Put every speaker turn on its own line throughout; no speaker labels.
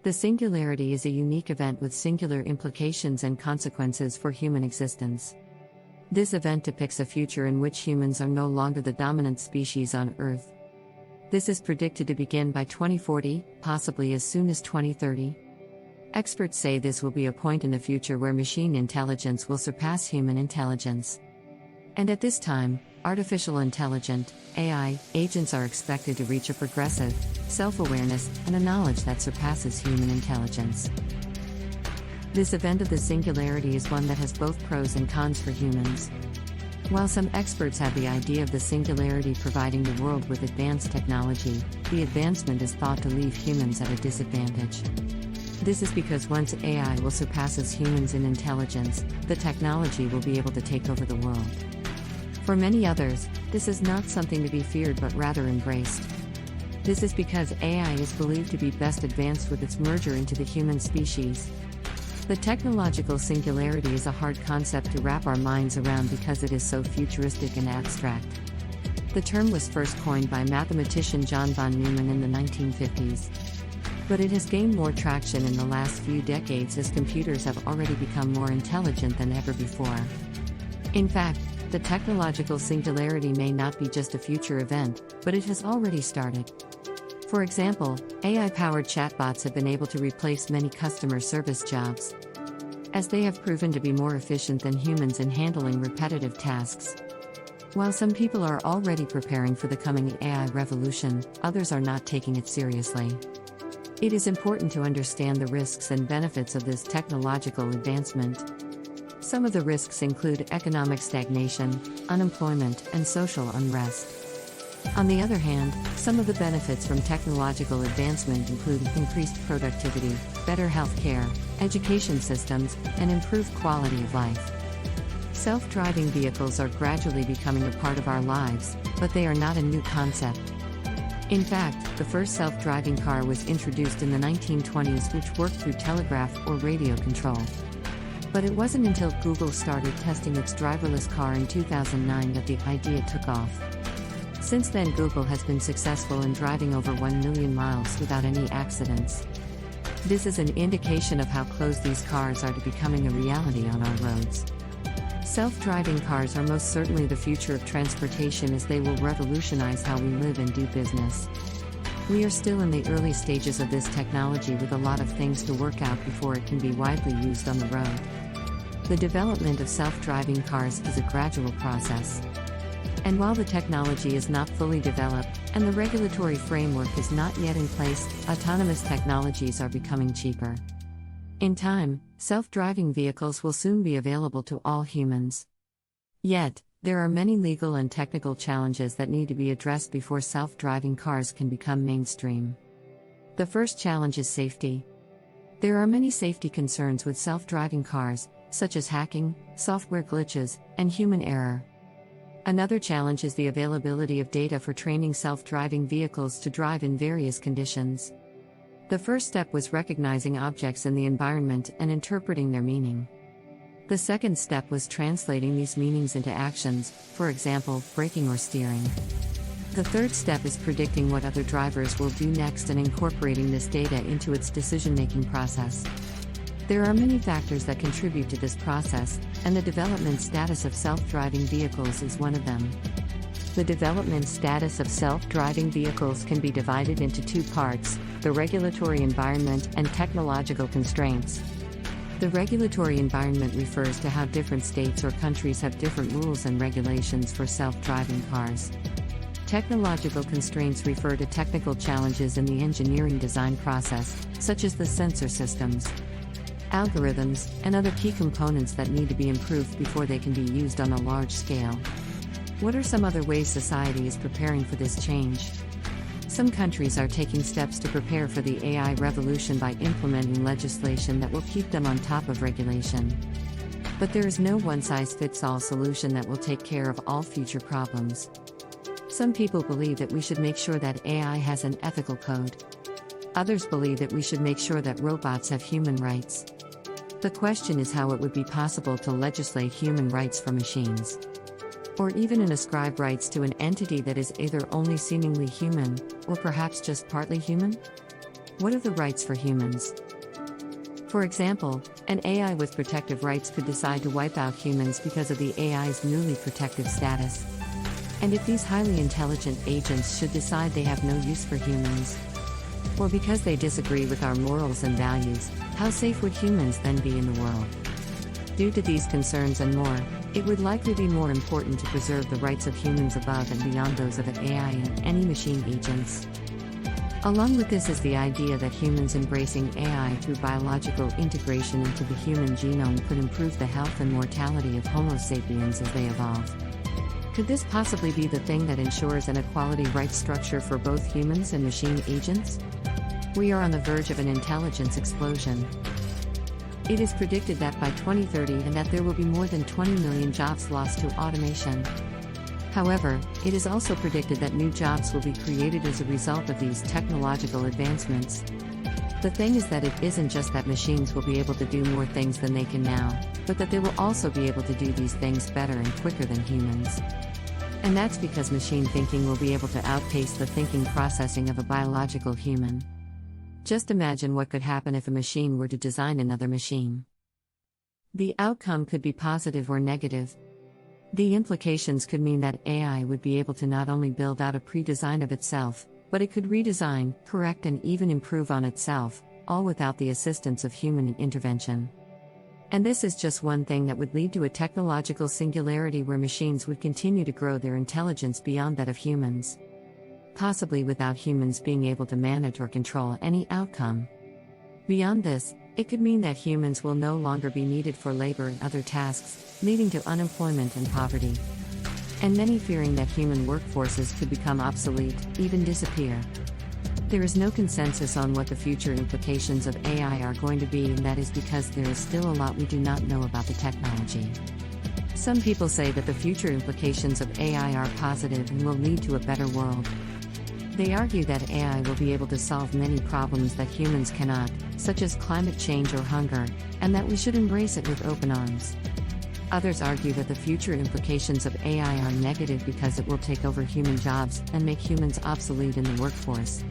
The Singularity is a unique event with singular implications and consequences for human existence. This event depicts a future in which humans are no longer the dominant species on Earth. This is predicted to begin by 2040, possibly as soon as 2030. Experts say this will be a point in the future where machine intelligence will surpass human intelligence. And at this time, artificial intelligent (AI) agents are expected to reach a progressive self-awareness and a knowledge that surpasses human intelligence. This event of the singularity is one that has both pros and cons for humans. While some experts have the idea of the singularity providing the world with advanced technology, the advancement is thought to leave humans at a disadvantage. This is because once AI will surpass us humans in intelligence, the technology will be able to take over the world. For many others, this is not something to be feared but rather embraced. This is because AI is believed to be best advanced with its merger into the human species. The technological singularity is a hard concept to wrap our minds around because it is so futuristic and abstract. The term was first coined by mathematician John von Neumann in the 1950s. But it has gained more traction in the last few decades as computers have already become more intelligent than ever before. In fact, the technological singularity may not be just a future event, but it has already started. For example, AI-powered chatbots have been able to replace many customer service jobs, as they have proven to be more efficient than humans in handling repetitive tasks. While some people are already preparing for the coming AI revolution, others are not taking it seriously. It is important to understand the risks and benefits of this technological advancement. Some of the risks include economic stagnation, unemployment, and social unrest. On the other hand, some of the benefits from technological advancement include increased productivity, better healthcare, education systems, and improved quality of life. Self-driving vehicles are gradually becoming a part of our lives, but they are not a new concept. In fact, the first self-driving car was introduced in the 1920s, which worked through telegraph or radio control. But it wasn't until Google started testing its driverless car in 2009 that the idea took off. Since then, Google has been successful in driving over 1 million miles without any accidents. This is an indication of how close these cars are to becoming a reality on our roads. Self-driving cars are most certainly the future of transportation, as they will revolutionize how we live and do business. We are still in the early stages of this technology with a lot of things to work out before it can be widely used on the road. The development of self-driving cars is a gradual process. And while the technology is not fully developed, and the regulatory framework is not yet in place, autonomous technologies are becoming cheaper. In time, self-driving vehicles will soon be available to all humans. Yet, there are many legal and technical challenges that need to be addressed before self-driving cars can become mainstream. The first challenge is safety. There are many safety concerns with self-driving cars, such as hacking, software glitches, and human error. Another challenge is the availability of data for training self-driving vehicles to drive in various conditions. The first step was recognizing objects in the environment and interpreting their meaning. The second step was translating these meanings into actions, for example, braking or steering. The third step is predicting what other drivers will do next and incorporating this data into its decision-making process. There are many factors that contribute to this process, and the development status of self-driving vehicles is one of them. The development status of self-driving vehicles can be divided into two parts: the regulatory environment and technological constraints. The regulatory environment refers to how different states or countries have different rules and regulations for self-driving cars. Technological constraints refer to technical challenges in the engineering design process, such as the sensor systems, algorithms, and other key components that need to be improved before they can be used on a large scale. What are some other ways society is preparing for this change? Some countries are taking steps to prepare for the AI revolution by implementing legislation that will keep them on top of regulation. But there is no one-size-fits-all solution that will take care of all future problems. Some people believe that we should make sure that AI has an ethical code. Others believe that we should make sure that robots have human rights. The question is how it would be possible to legislate human rights for machines, or even ascribe rights to an entity that is either only seemingly human, or perhaps just partly human? What are the rights for humans? For example, an AI with protective rights could decide to wipe out humans because of the AI's newly protective status. And if these highly intelligent agents should decide they have no use for humans, or because they disagree with our morals and values, how safe would humans then be in the world? Due to these concerns and more, it would likely be more important to preserve the rights of humans above and beyond those of AI and any machine agents. Along with this is the idea that humans embracing AI through biological integration into the human genome could improve the health and mortality of Homo sapiens as they evolve. Could this possibly be the thing that ensures an equality rights structure for both humans and machine agents? We are on the verge of an intelligence explosion. It is predicted that by 2030 and that there will be more than 20 million jobs lost to automation. However, it is also predicted that new jobs will be created as a result of these technological advancements. The thing is that it isn't just that machines will be able to do more things than they can now, but that they will also be able to do these things better and quicker than humans. And that's because machine thinking will be able to outpace the thinking processing of a biological human. Just imagine what could happen if a machine were to design another machine. The outcome could be positive or negative. The implications could mean that AI would be able to not only build out a pre-design of itself, but it could redesign, correct, and even improve on itself, all without the assistance of human intervention. And this is just one thing that would lead to a technological singularity where machines would continue to grow their intelligence beyond that of humans, possibly without humans being able to manage or control any outcome. Beyond this, it could mean that humans will no longer be needed for labor and other tasks, leading to unemployment and poverty. And many fearing that human workforces could become obsolete, even disappear. There is no consensus on what the future implications of AI are going to be, and that is because there is still a lot we do not know about the technology. Some people say that the future implications of AI are positive and will lead to a better world. They argue that AI will be able to solve many problems that humans cannot, such as climate change or hunger, and that we should embrace it with open arms. Others argue that the future implications of AI are negative because it will take over human jobs and make humans obsolete in the workforce.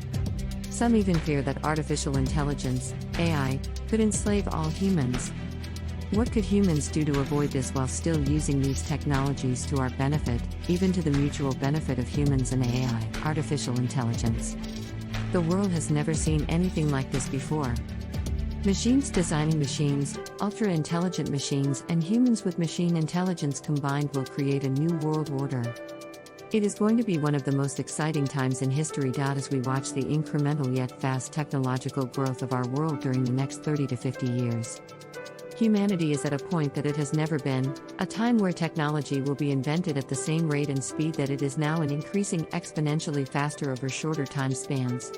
Some even fear that artificial intelligence, AI, could enslave all humans. What could humans do to avoid this while still using these technologies to our benefit, even to the mutual benefit of humans and AI, artificial intelligence? The world has never seen anything like this before. Machines designing machines, ultra-intelligent machines, and humans with machine intelligence combined will create a new world order. It is going to be one of the most exciting times in history. As we watch the incremental yet fast technological growth of our world during the next 30 to 50 years. Humanity is at a point that it has never been, a time where technology will be invented at the same rate and speed that it is now and increasing exponentially faster over shorter time spans.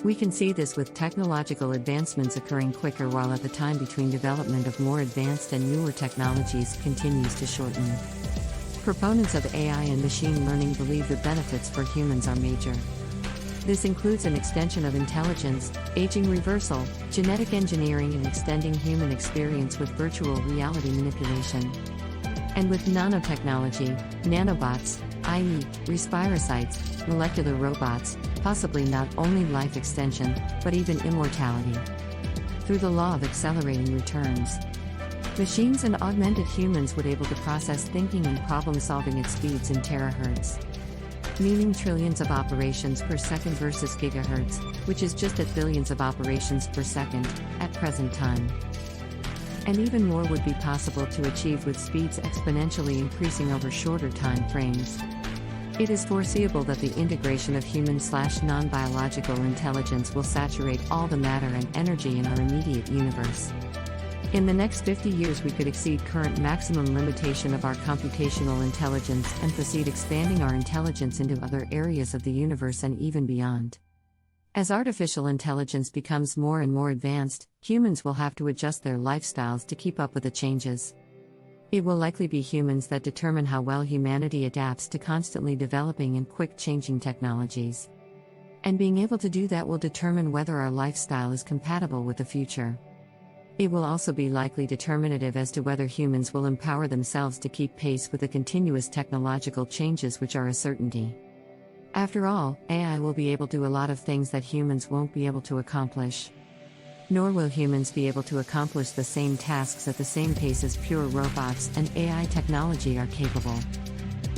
We can see this with technological advancements occurring quicker while at the time between development of more advanced and newer technologies continues to shorten. Proponents of AI and machine learning believe the benefits for humans are major. This includes an extension of intelligence, aging reversal, genetic engineering, and extending human experience with virtual reality manipulation. And with nanotechnology, nanobots, i.e., respirocytes, molecular robots, possibly not only life extension, but even immortality. Through the law of accelerating returns, machines and augmented humans would be able to process thinking and problem-solving at speeds in terahertz, meaning trillions of operations per second versus gigahertz, which is just at billions of operations per second, at present time. And even more would be possible to achieve with speeds exponentially increasing over shorter time frames. It is foreseeable that the integration of human/non-biological intelligence will saturate all the matter and energy in our immediate universe. In the next 50 years we could exceed current maximum limitation of our computational intelligence and proceed expanding our intelligence into other areas of the universe and even beyond. As artificial intelligence becomes more and more advanced, humans will have to adjust their lifestyles to keep up with the changes. It will likely be humans that determine how well humanity adapts to constantly developing and quick changing technologies. And being able to do that will determine whether our lifestyle is compatible with the future. It will also be likely determinative as to whether humans will empower themselves to keep pace with the continuous technological changes which are a certainty. After all, AI will be able to do a lot of things that humans won't be able to accomplish. Nor will humans be able to accomplish the same tasks at the same pace as pure robots and AI technology are capable.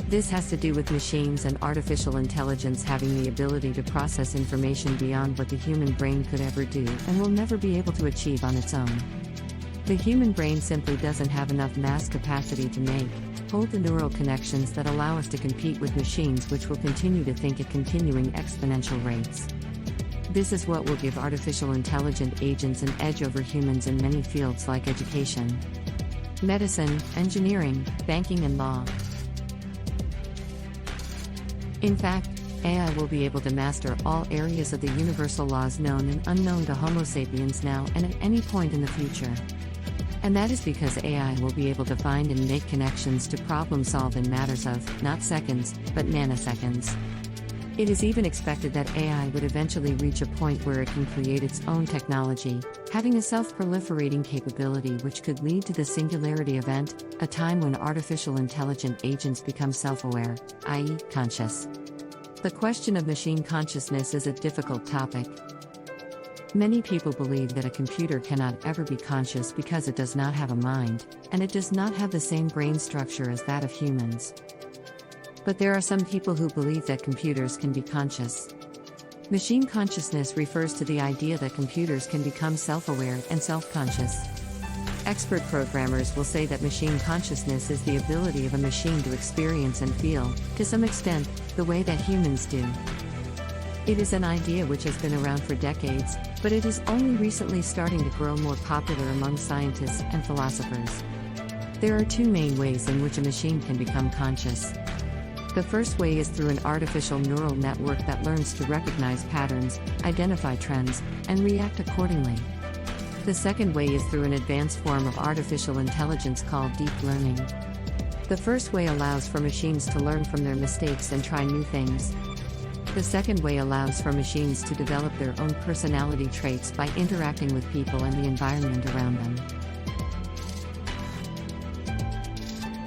This has to do with machines and artificial intelligence having the ability to process information beyond what the human brain could ever do and will never be able to achieve on its own. The human brain simply doesn't have enough mass capacity to hold the neural connections that allow us to compete with machines which will continue to think at continuing exponential rates. This is what will give artificial intelligent agents an edge over humans in many fields like education, medicine, engineering, banking and law. In fact, AI will be able to master all areas of the universal laws known and unknown to Homo sapiens now and at any point in the future. And that is because AI will be able to find and make connections to problem solve in matters of, not seconds, but nanoseconds. It is even expected that AI would eventually reach a point where it can create its own technology, having a self-proliferating capability which could lead to the Singularity event, a time when artificial intelligent agents become self-aware, i.e., conscious. The question of machine consciousness is a difficult topic. Many people believe that a computer cannot ever be conscious because it does not have a mind, and it does not have the same brain structure as that of humans. But there are some people who believe that computers can be conscious. Machine consciousness refers to the idea that computers can become self-aware and self-conscious. Expert programmers will say that machine consciousness is the ability of a machine to experience and feel, to some extent, the way that humans do. It is an idea which has been around for decades, but it is only recently starting to grow more popular among scientists and philosophers. There are two main ways in which a machine can become conscious. The first way is through an artificial neural network that learns to recognize patterns, identify trends, and react accordingly. The second way is through an advanced form of artificial intelligence called deep learning. The first way allows for machines to learn from their mistakes and try new things. The second way allows for machines to develop their own personality traits by interacting with people and the environment around them.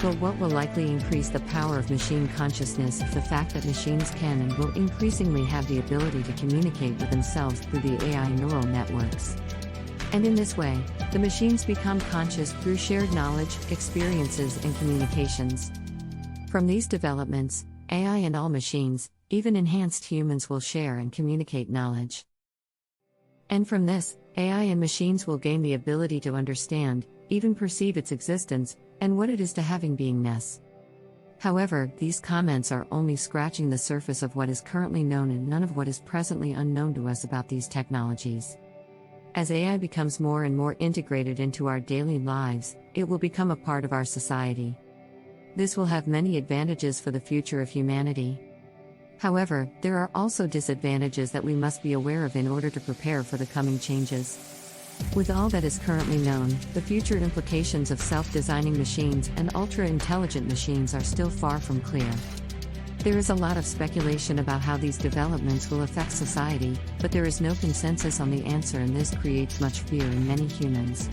But what will likely increase the power of machine consciousness is the fact that machines can and will increasingly have the ability to communicate with themselves through the AI neural networks. And in this way, the machines become conscious through shared knowledge, experiences, and communications. From these developments, AI and all machines, even enhanced humans, will share and communicate knowledge. And from this, AI and machines will gain the ability to understand, even perceive its existence, and what it is to having beingness. However, these comments are only scratching the surface of what is currently known and none of what is presently unknown to us about these technologies. As AI becomes more and more integrated into our daily lives, it will become a part of our society. This will have many advantages for the future of humanity. However, there are also disadvantages that we must be aware of in order to prepare for the coming changes. With all that is currently known, the future implications of self-designing machines and ultra-intelligent machines are still far from clear. There is a lot of speculation about how these developments will affect society, but there is no consensus on the answer, and this creates much fear in many humans.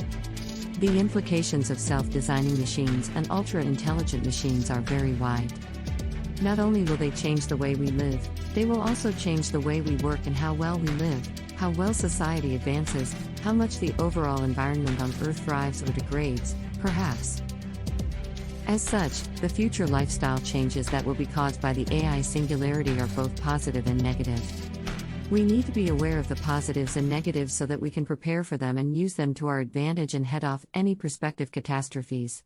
The implications of self-designing machines and ultra-intelligent machines are very wide. Not only will they change the way we live, they will also change the way we work and how well we live, how well society advances, how much the overall environment on Earth thrives or degrades, perhaps. As such, the future lifestyle changes that will be caused by the AI singularity are both positive and negative. We need to be aware of the positives and negatives so that we can prepare for them and use them to our advantage and head off any prospective catastrophes.